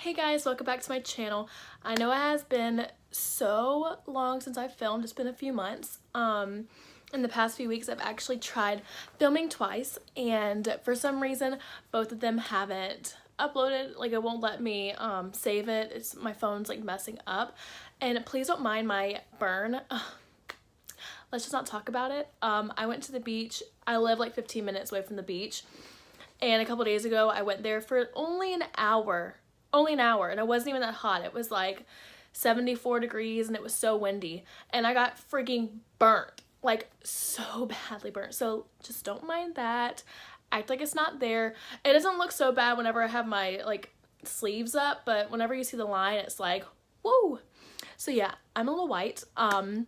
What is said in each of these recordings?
Hey guys, welcome back to my channel. I know it has been so long since I filmed. It's been a few months. In the past few weeks I've actually tried filming twice, and for some reason both of them haven't uploaded. Like, it won't let me save it. My phone's like messing up, and please don't mind my burn. Let's just not talk about it. I went to the beach. I live like 15 minutes away from the beach, and a couple days ago I went there for only an hour, and it wasn't even that hot. It was like 74 degrees and it was so windy, and I got freaking burnt, like so badly burnt. So just don't mind that. Act like it's not there. It doesn't look so bad whenever I have my like sleeves up, but whenever you see the line, it's like, whoa. So yeah, I'm a little white. But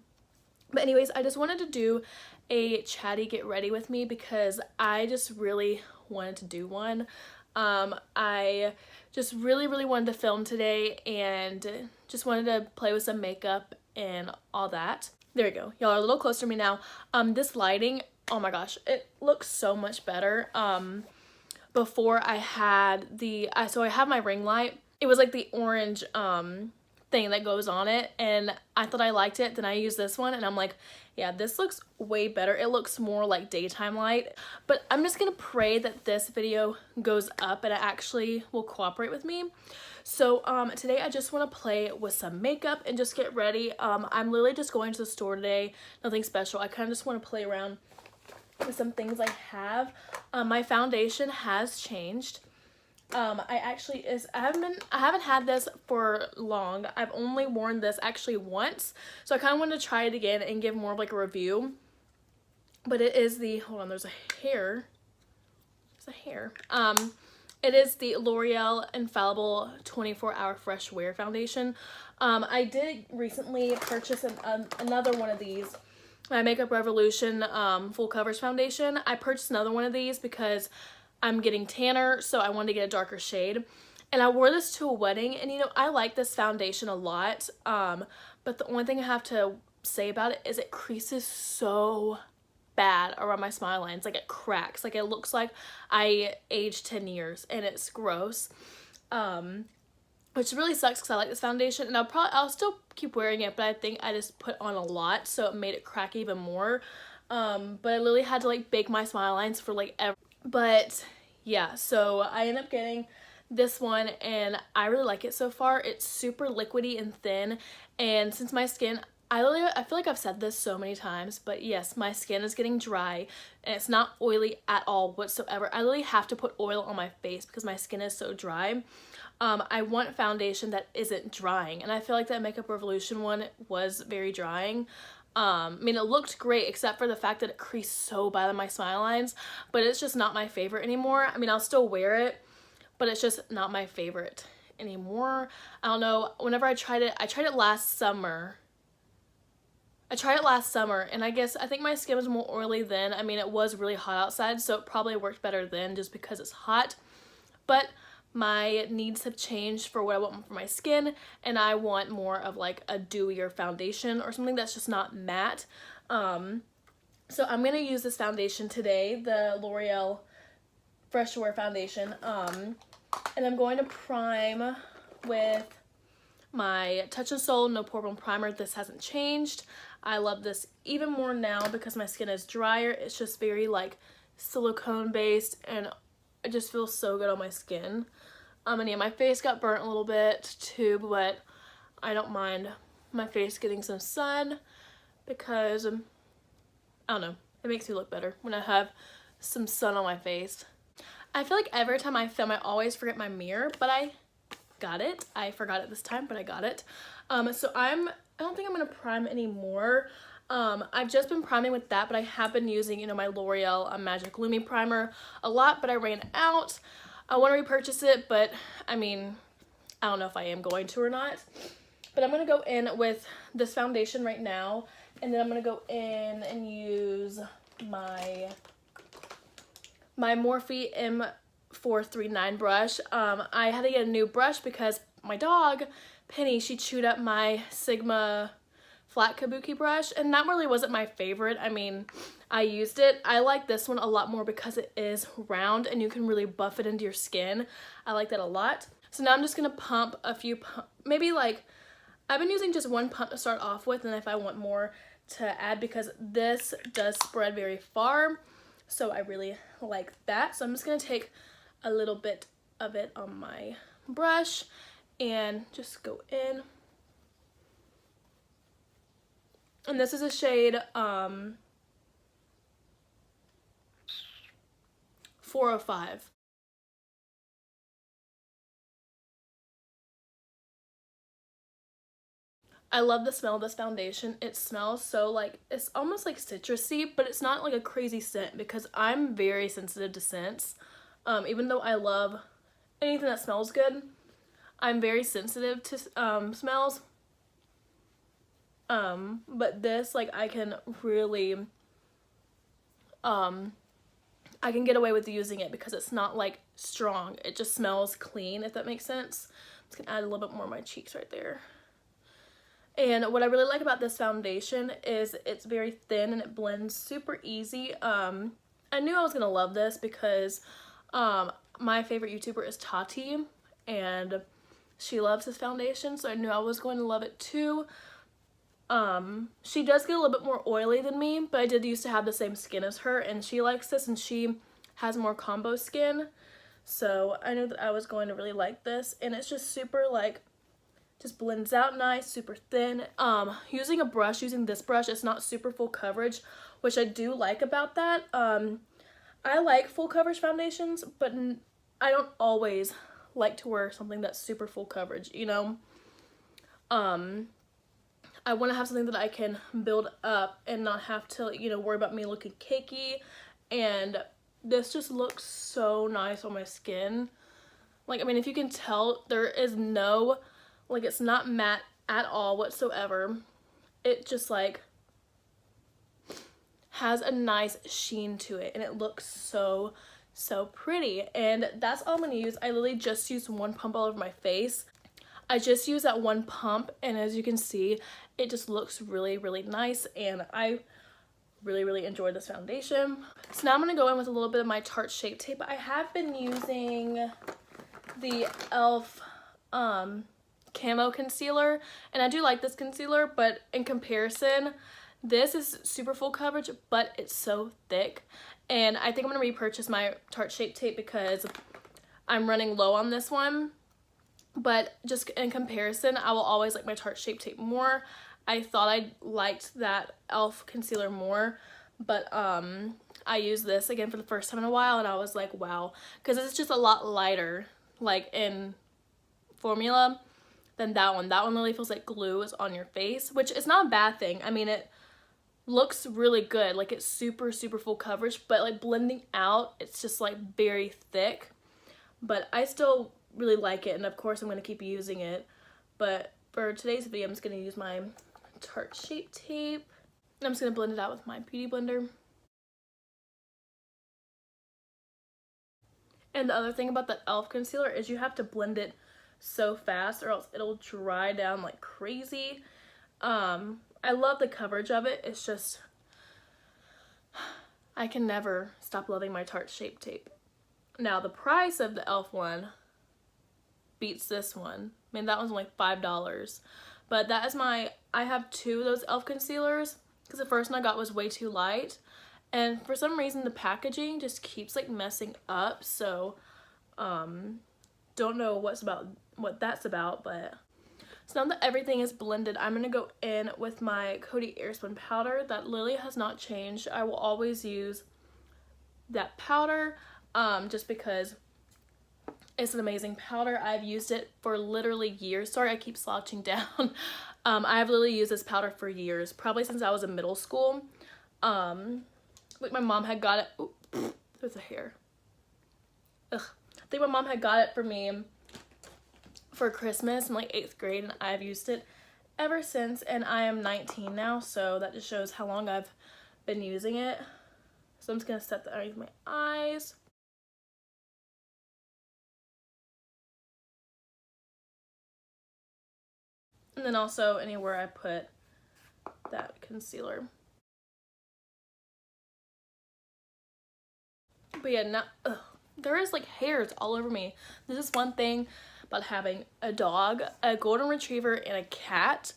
anyways, I just wanted to do a chatty get ready with me because I just really wanted to do one. I just really wanted to film today and just wanted to play with some makeup and all that. There we go. Y'all are a little closer to me now. This lighting, oh my gosh, it looks so much better. Before I had so I have my ring light. It was like the orange thing that goes on it, and I thought I liked it. Then I used this one and I'm like, yeah, this looks way better. It looks more like daytime light. But I'm just gonna pray that this video goes up and it actually will cooperate with me. So today I just want to play with some makeup and just get ready. I'm literally just going to the store today, nothing special. I kind of just want to play around with some things I have. My foundation has changed. I haven't had this for long. I've only worn this actually once, so I kind of wanted to try it again and give more of like a review. But it is the, hold on, there's a hair. It is the L'Oreal Infallible 24-Hour Fresh Wear Foundation. I did recently purchase another one of these, my Makeup Revolution Full Coverage Foundation. I purchased another one of these because I'm getting tanner, so I wanted to get a darker shade. And I wore this to a wedding, and you know, I like this foundation a lot. But the only thing I have to say about it is it creases so bad around my smile lines. Like, it cracks. Like, it looks like I aged 10 years, and it's gross. Which really sucks because I like this foundation, and I'll still keep wearing it, but I think I just put on a lot, so it made it crack even more. But I literally had to like bake my smile lines for like But yeah, so I ended up getting this one and I really like it so far. It's super liquidy and thin, and since my skin, I feel like I've said this so many times, but yes, my skin is getting dry and it's not oily at all whatsoever. I literally have to put oil on my face because my skin is so dry. I want foundation that isn't drying, and I feel like that Makeup Revolution one was very drying. I mean, it looked great except for the fact that it creased so bad on my smile lines, but it's just not my favorite anymore. I mean, I'll still wear it, but it's just not my favorite anymore. I don't know, whenever I tried it last summer. And I think my skin was more oily then. I mean, it was really hot outside, so it probably worked better then just because it's hot. But my needs have changed for what I want for my skin, and I want more of like a dewier foundation or something that's just not matte. So I'm gonna use this foundation today, the L'Oreal Fresh Wear Foundation, and I'm going to prime with my Touch in Sol No Pore Film Primer. This hasn't changed. I love this even more now because my skin is drier. It's just very like silicone based, and it just feels so good on my skin. And yeah, my face got burnt a little bit too, but I don't mind my face getting some sun because, I don't know, it makes me look better when I have some sun on my face. I feel like every time I film, I always forget my mirror, but I got it. I forgot it this time, but I got it. So I don't think I'm gonna prime anymore. I've just been priming with that, but I have been using, you know, my L'Oreal Magic Lumi primer a lot, but I ran out. I want to repurchase it, but I mean, I don't know if I am going to or not. But I'm going to go in with this foundation right now, and then I'm going to go in and use my Morphe M439 brush. I had to get a new brush because my dog, Penny, she chewed up my Sigma flat kabuki brush, and that really wasn't my favorite. I mean, I used it. I like this one a lot more because it is round and you can really buff it into your skin. I like that a lot. So now I'm just going to pump a few, maybe like, I've been using just one pump to start off with, and if I want more to add, because this does spread very far, so I really like that. So I'm just going to take a little bit of it on my brush and just go in. And this is a shade 405. I love the smell of this foundation. It smells so like, it's almost like citrusy, but it's not like a crazy scent because I'm very sensitive to scents. Even though I love anything that smells good, I'm very sensitive to smells. But this, like, I can really, I can get away with using it because it's not like strong. It just smells clean, if that makes sense. I'm just gonna add a little bit more on my cheeks right there. And what I really like about this foundation is it's very thin and it blends super easy. I knew I was gonna love this because my favorite YouTuber is Tati, and she loves this foundation, so I knew I was going to love it too. She does get a little bit more oily than me, but I did used to have the same skin as her, and she likes this, and she has more combo skin, so I knew that I was going to really like this. And it's just super, like, just blends out nice, super thin. Using this brush, it's not super full coverage, which I do like about that. I like full coverage foundations, but I don't always like to wear something that's super full coverage, you know? I want to have something that I can build up and not have to, you know, worry about me looking cakey. And this just looks so nice on my skin. Like, I mean, if you can tell, there is no, like, it's not matte at all whatsoever. It just, like, has a nice sheen to it, and it looks so, so pretty. And that's all I'm going to use. I literally just used one pump all over my face. I just used that one pump, and as you can see, it just looks really, really nice, and I really, really enjoyed this foundation. So now I'm going to go in with a little bit of my Tarte Shape Tape. I have been using the e.l.f. Camo Concealer, and I do like this concealer, but in comparison, this is super full coverage, but it's so thick. And I think I'm going to repurchase my Tarte Shape Tape because I'm running low on this one. But just in comparison, I will always like my Tarte Shape Tape more. I thought I liked that e.l.f. concealer more, but I used this again for the first time in a while, and I was like, wow, because it's just a lot lighter, like in formula, than that one. That one really feels like glue is on your face, which is not a bad thing. I mean, it looks really good, like it's super, super full coverage, but like blending out, it's just like very thick. But I still really like it, and of course I'm going to keep using it. But for today's video, I'm just going to use my Tarte Shape Tape, and I'm just going to blend it out with my beauty blender. And the other thing about the e.l.f. concealer is you have to blend it so fast or else it'll dry down like crazy. I love the coverage of it. It's just, I can never stop loving my Tarte Shape Tape. Now the price of the e.l.f. one beats this one. I mean, that one's only $5, but that is I have two of those e.l.f. concealers because the first one I got was way too light, and for some reason the packaging just keeps like messing up, so don't know what that's about. But so now that everything is blended, I'm gonna go in with my Coty Airspun powder. That literally has not changed. I will always use that powder just because it's an amazing powder. I've used it for literally years. Sorry, I keep slouching down. I've literally used this powder for years, probably since I was in middle school. Like my mom had got it. Ooh, there's a hair. Ugh. I think my mom had got it for me for Christmas in like 8th grade, and I've used it ever since, and I am 19 now, so that just shows how long I've been using it. So I'm just gonna set that underneath my eyes. And then also anywhere I put that concealer. But yeah, now, there is like hairs all over me. This is one thing about having a dog, a golden retriever, and a cat.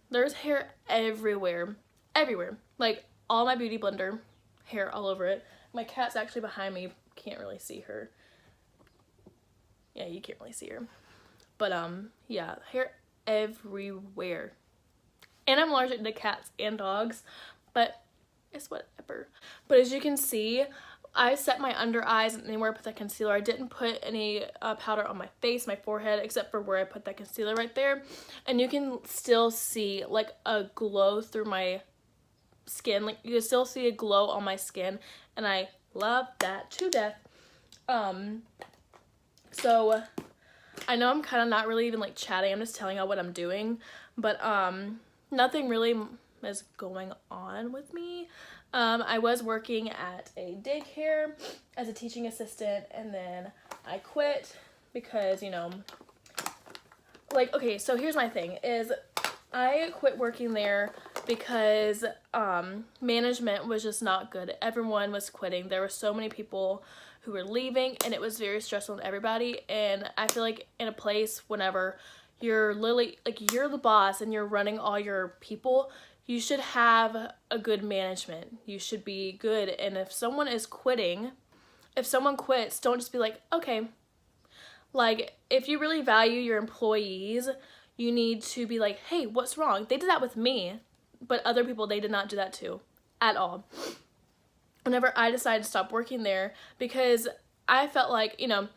There's hair everywhere. Everywhere. Like, all my Beauty Blender hair all over it. My cat's actually behind me. Can't really see her. Yeah, you can't really see her. But, yeah, hair everywhere. And I'm allergic to cats and dogs, but it's whatever. But as you can see, I set my under eyes and anywhere I put that concealer. I didn't put any powder on my face, my forehead, except for where I put that concealer right there. And you can still see like a glow through my skin. Like, you can still see a glow on my skin, and I love that to death. So I know I'm kind of not really even like chatting. I'm just telling y'all what I'm doing, but nothing really is going on with me. I was working at a daycare as a teaching assistant, and then I quit because, you know, like, okay, so here's my thing is I quit working there because management was just not good. Everyone was quitting. There were so many people who were leaving, and it was very stressful on everybody. And I feel like in a place, whenever you're literally, like, you're the boss and you're running all your people, you should have a good management. You should be good. And if someone is quitting, if someone quits, don't just be like, okay. Like, if you really value your employees, you need to be like, hey, what's wrong? They did that with me, but other people, they did not do that too, at all. Whenever I decided to stop working there, because I felt like, you know,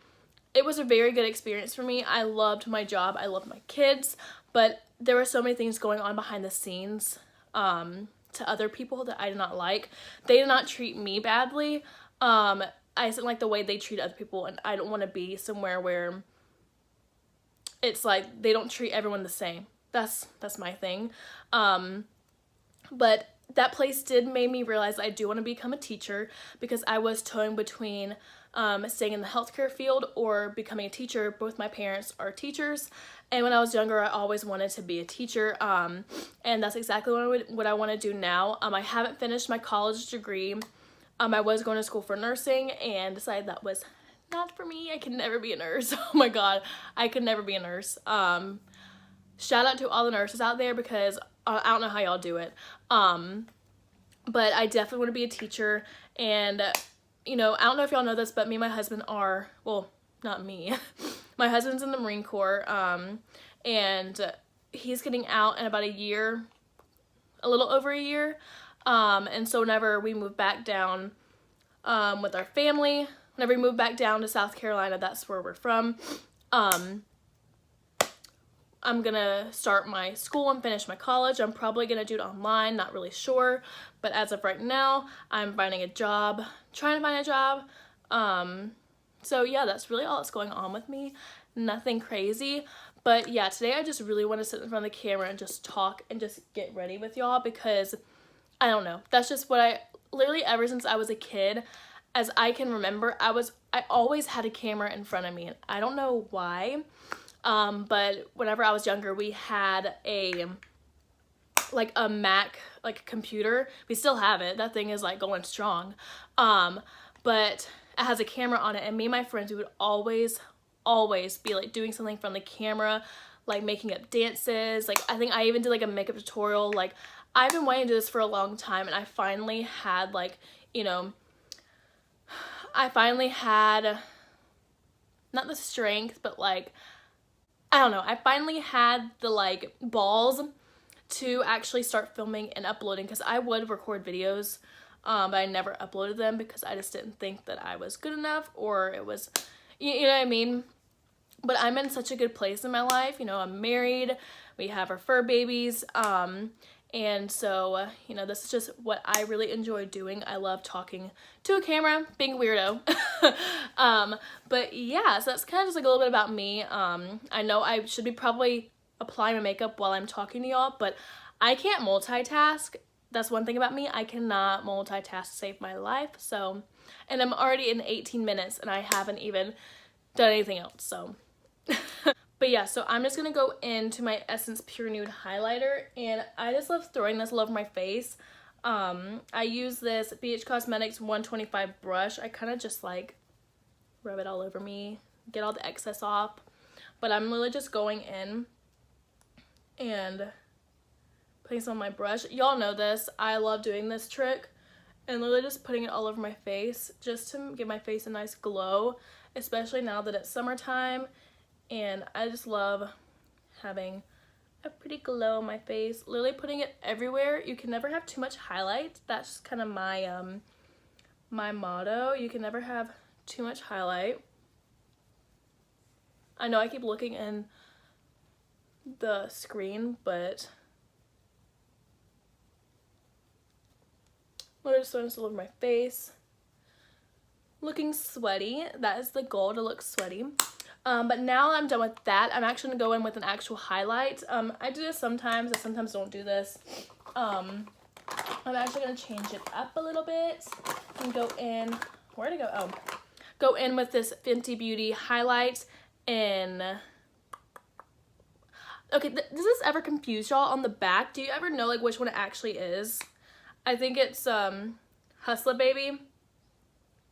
it was a very good experience for me. I loved my job. I loved my kids, but there were so many things going on behind the scenes to other people that I did not like. They did not treat me badly. I didn't like the way they treat other people, and I don't want to be somewhere where it's like they don't treat everyone the same. That's my thing. But that place did make me realize I do want to become a teacher, because I was toying between staying in the healthcare field or becoming a teacher. Both my parents are teachers, and when I was younger, I always wanted to be a teacher, and that's exactly what I want to do now. I haven't finished my college degree. I was going to school for nursing and decided that was not for me. I could never be a nurse. Oh my god, I could never be a nurse. Shout out to all the nurses out there, because I don't know how y'all do it. But I definitely want to be a teacher. And, you know, I don't know if y'all know this, but me and my husband are, well, not me. My husband's in the Marine Corps, and he's getting out in about a year, a little over a year. And so whenever we move back down with our family, whenever we move back down to South Carolina, that's where we're from, I'm gonna start my school and finish my college. I'm probably gonna do it online, not really sure, but as of right now, I'm finding a job, trying to find a job. So yeah, that's really all that's going on with me. Nothing crazy, but yeah, today I just really want to sit in front of the camera and just talk and just get ready with y'all, because I don't know, that's just what I literally, ever since I was a kid, as I can remember, I always had a camera in front of me, and I don't know why. But whenever I was younger, we had a Mac, like, computer. We still have it. That thing is like going strong. But it has a camera on it, and me and my friends, we would always be like doing something from the camera, like making up dances. Like, I think I even did like a makeup tutorial. Like, I've been wanting to do this for a long time, and I finally had, like, you know, I finally had not the strength, but like, I don't know, I finally had the like balls to actually start filming and uploading, because I would record videos, but I never uploaded them because I just didn't think that I was good enough, or it was, you know what I mean? But I'm in such a good place in my life. You know, I'm married, we have our fur babies, and so, you know, this is just what I really enjoy doing. I love talking to a camera, being a weirdo. But yeah, so that's kind of just like a little bit about me. I know I should be probably applying my makeup while I'm talking to y'all, but I can't multitask. That's one thing about me. I cannot multitask to save my life. So, and I'm already in 18 minutes and I haven't even done anything else, so. But yeah, so I'm just gonna go into my Essence Pure Nude highlighter, and I just love throwing this all over my face. I use this BH Cosmetics 125 brush. I kind of just like rub it all over me, get all the excess off. but I'm literally just going in and putting some on my brush. Y'all know this. I love doing this trick and literally just putting it all over my face just to give my face a nice glow, especially now that it's summertime, and I just love having a pretty glow on my face. Literally putting it everywhere. You can never have too much highlight. That's just kind of my my motto. You can never have too much highlight. I know I keep looking in the screen, but literally just throwing this all over my face. Looking sweaty. That is the goal, to look sweaty. But now I'm done with that, I'm actually gonna go in with an actual highlight. I do this sometimes, I sometimes don't do this. I'm actually gonna change it up a little bit and go in, where to go? Oh, go in with this Fenty Beauty highlight in, okay, does this ever confuse y'all on the back? Do you ever know like which one it actually is? I think it's Hustler Baby.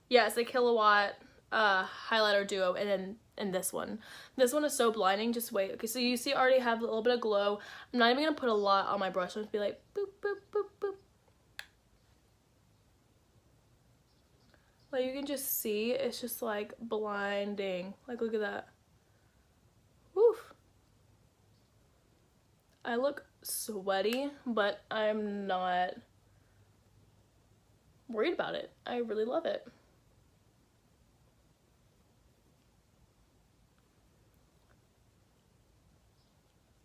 Yeah, it's a Killawatt highlighter duo, and then this one is so blinding. Just wait. Okay, so you see I already have a little bit of glow. I'm not even gonna put a lot on my brush. I'm just be like boop boop boop boop. Like you can just see it's just like blinding. Like look at that. Woof. I look sweaty, but I'm not worried about it. I really love it.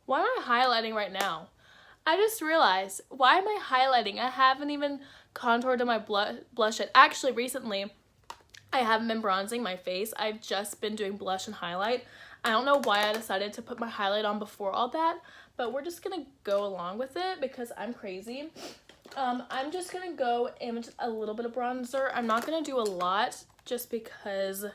Why am I highlighting right now? I just realized, why am I highlighting? I haven't even contoured on my blush yet. Actually, recently, I haven't been bronzing my face. I've just been doing blush and highlight. I don't know why I decided to put my highlight on before all that, but we're just gonna go along with it because I'm crazy. I'm just gonna go in with a little bit of bronzer. I'm not gonna do a lot just because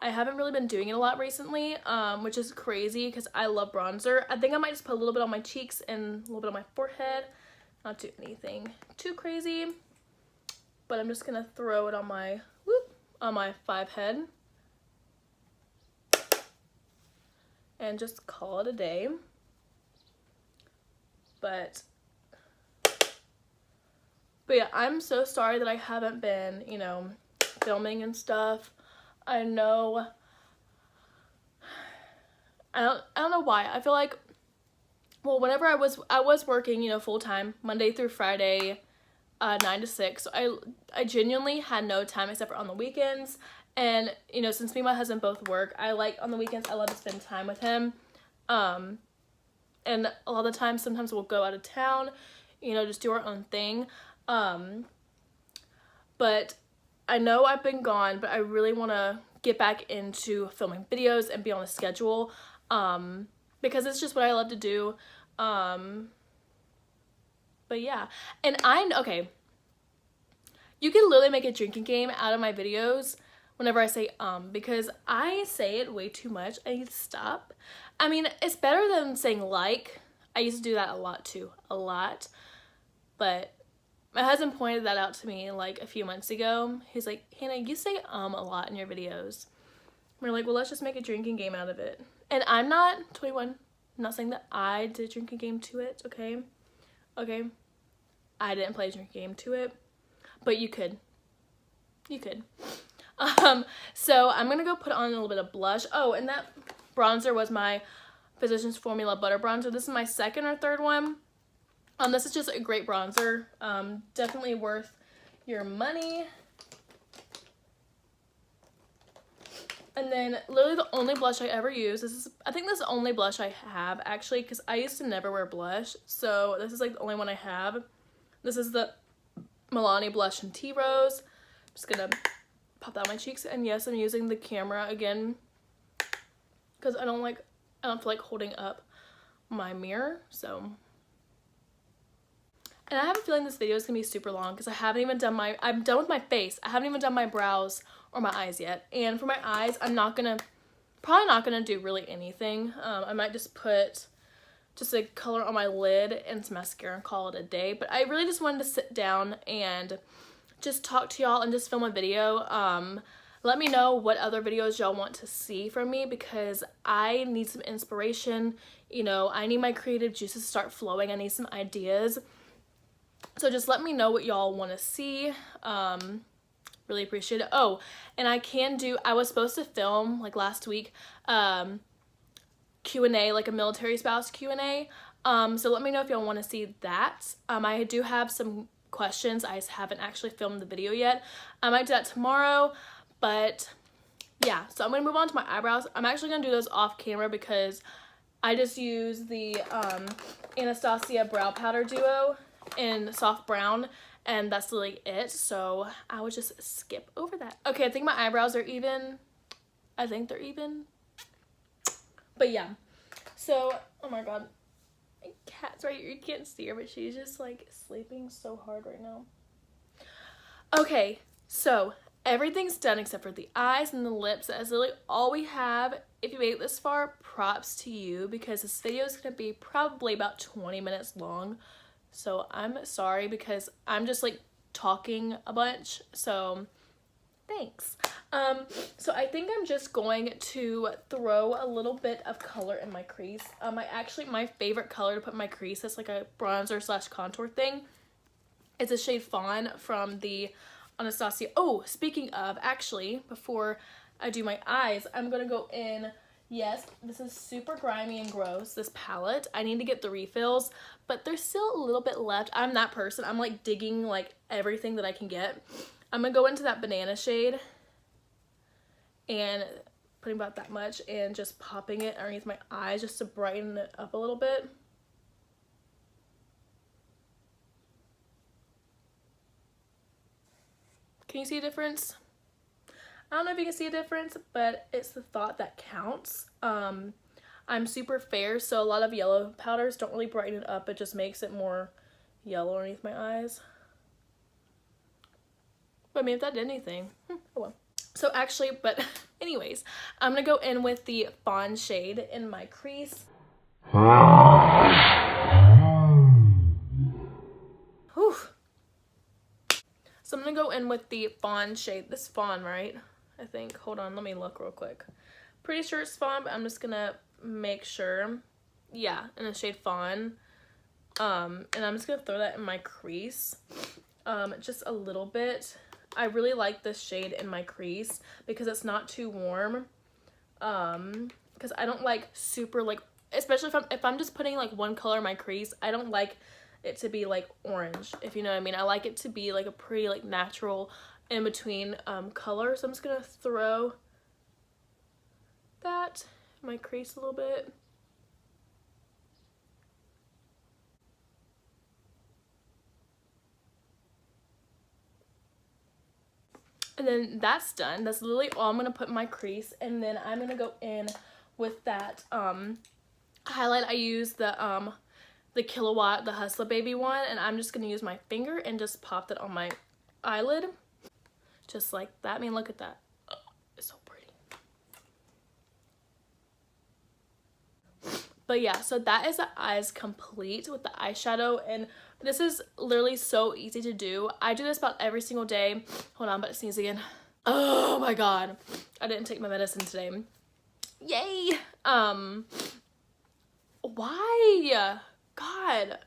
I haven't really been doing it a lot recently, which is crazy because I love bronzer. I think I might just put a little bit on my cheeks and a little bit on my forehead. Not do anything too crazy, but I'm just gonna throw it on my, on my 5 head and just call it a day. But yeah, I'm so sorry that I haven't been, you know, filming and stuff. I know, I don't know why. I feel like, well, whenever I was working, you know, full time, Monday through Friday, 9 to 6. So I genuinely had no time except for on the weekends. And, you know, since me and my husband both work, on the weekends, I love to spend time with him. And a lot of the time, sometimes we'll go out of town, you know, just do our own thing. But I know I've been gone, but I really want to get back into filming videos and be on a schedule, because it's just what I love to do. But yeah, and okay, you can literally make a drinking game out of my videos whenever I say because I say it way too much. I need to stop. I mean, it's better than saying like. I used to do that a lot too, but my husband pointed that out to me like a few months ago. He's like, Hannah, you say a lot in your videos. We're like, well, let's just make a drinking game out of it. And I'm not 21. I'm not saying that I did a drinking game to it, okay? Okay? I didn't play a drinking game to it, but you could. You could. So I'm gonna go put on a little bit of blush. Oh, and that bronzer was my Physicians Formula Butter Bronzer. This is my second or third one. This is just a great bronzer. Definitely worth your money. And then literally the only blush I ever use, I think this is the only blush I have actually, because I used to never wear blush. So this is like the only one I have. This is the Milani Blush in Tea Rose. I'm just gonna pop that on my cheeks. And yes, I'm using the camera again because I don't feel like holding up my mirror, so. And I have a feeling this video is gonna be super long because I'm done with my face. I haven't even done my brows or my eyes yet. And for my eyes, I'm probably not gonna do really anything. I might just put just a color on my lid and some mascara and call it a day. But I really just wanted to sit down and just talk to y'all and just film a video. let me know what other videos y'all want to see from me, because I need some inspiration. You know, I need my creative juices to start flowing. I need some ideas. So just let me know what y'all want to see. Really appreciate it. Oh, and I was supposed to film like last week Q&A, like a military spouse Q&A. So let me know if y'all want to see that. I do have some questions. I just haven't actually filmed the video yet. I might do that tomorrow, but yeah. So I'm gonna move on to my eyebrows. I'm actually gonna do those off camera because I just use the Anastasia Brow Powder Duo in soft brown, and that's really it. So I would just skip over that. Okay, I think my eyebrows are even. I think they're even. But yeah. So, oh my god. My cat's right here. You can't see her, but she's just like sleeping so hard right now. Okay, so everything's done except for the eyes and the lips. That's literally all we have. If you made it this far, props to you, because this video is going to be probably about 20 minutes long. So I'm sorry because I'm just like talking a bunch. So thanks. So I think I'm just going to throw a little bit of color in my crease. My favorite color to put in my crease, that's like a bronzer / contour thing. It's a shade Fawn from the Anastasia. Oh, speaking of, actually, before I do my eyes, I'm gonna go in. Yes, this is super grimy and gross, this palette. I need to get the refills, but there's still a little bit left. I'm that person. I'm like digging like everything that I can get. I'm gonna go into that banana shade and putting about that much and just popping it underneath my eyes just to brighten it up a little bit. Can you see a difference? I don't know if you can see a difference, but it's the thought that counts. I'm super fair, so a lot of yellow powders don't really brighten it up. It just makes it more yellow underneath my eyes. But I mean, if that did anything, oh well. So actually, but anyways, I'm gonna go in with the Fawn shade in my crease. Whew. So I'm gonna go in with the Fawn shade. This Fawn, right? I think. Hold on, let me look real quick. Pretty sure it's Fawn, but I'm just gonna make sure. Yeah, in the shade Fawn. And I'm just gonna throw that in my crease. Just a little bit. I really like this shade in my crease because it's not too warm. Because I don't like super like, especially if I'm just putting like one color in my crease, I don't like it to be like orange, if you know what I mean. I like it to be like a pretty like natural in between color. So I'm just gonna throw that in my crease a little bit. And then that's done. That's literally all I'm gonna put in my crease. And then I'm gonna go in with that highlight. I use the Kilowatt, the Hustler Baby one, and I'm just gonna use my finger and just pop that on my eyelid. Just like that. I mean, look at that. Oh, it's so pretty. But yeah, so that is the eyes complete with the eyeshadow, and this is literally so easy to do. I do this about every single day. Hold on, I'm about to sneeze again. Oh my god. I didn't take my medicine today. Yay! Why? God.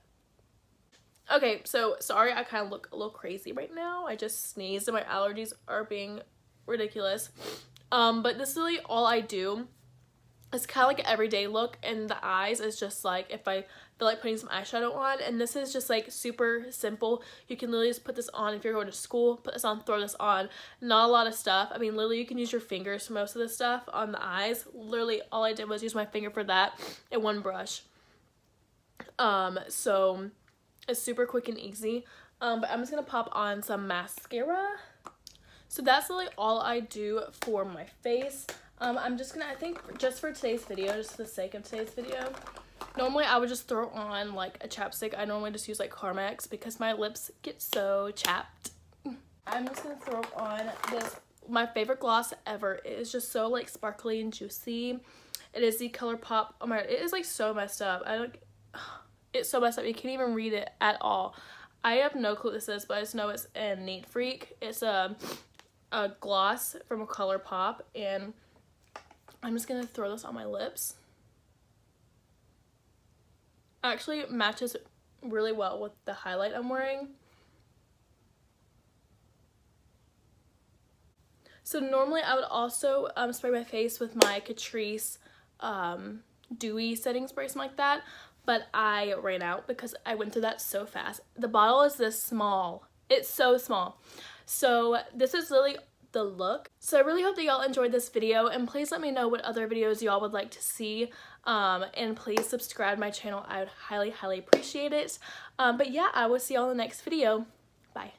Okay, so sorry I kind of look a little crazy right now. I just sneezed and my allergies are being ridiculous. But this is really all I do. It's kind of like an everyday look, and the eyes is just like if I feel like putting some eyeshadow on, and this is just like super simple. You can literally just put this on if you're going to school, put this on, throw this on. Not a lot of stuff. I mean, literally you can use your fingers for most of this stuff on the eyes. Literally all I did was use my finger for that and one brush. So it's super quick and easy. But I'm just gonna pop on some mascara. So that's really all I do for my face. I'm just gonna, I think just for today's video, just for the sake of today's video, normally I would just throw on like a chapstick. I normally just use like Carmex because my lips get so chapped. I'm just gonna throw on this, my favorite gloss ever. It is just so like sparkly and juicy. It is the ColourPop. Oh my god, it is like so messed up. It's so messed up. You can't even read it at all. I have no clue what this is, but I just know it's a Neat Freak. It's a a gloss from ColourPop, and I'm just gonna throw this on my lips. Actually matches really well with the highlight I'm wearing. So normally I would also spray my face with my Catrice dewy setting spray, something like that, but I ran out because I went through that so fast. The bottle is this small. It's so small. So this is really the look. So I really hope that y'all enjoyed this video, and please let me know what other videos y'all would like to see, and please subscribe to my channel. I would highly appreciate it. But yeah, I will see y'all in the next video. Bye.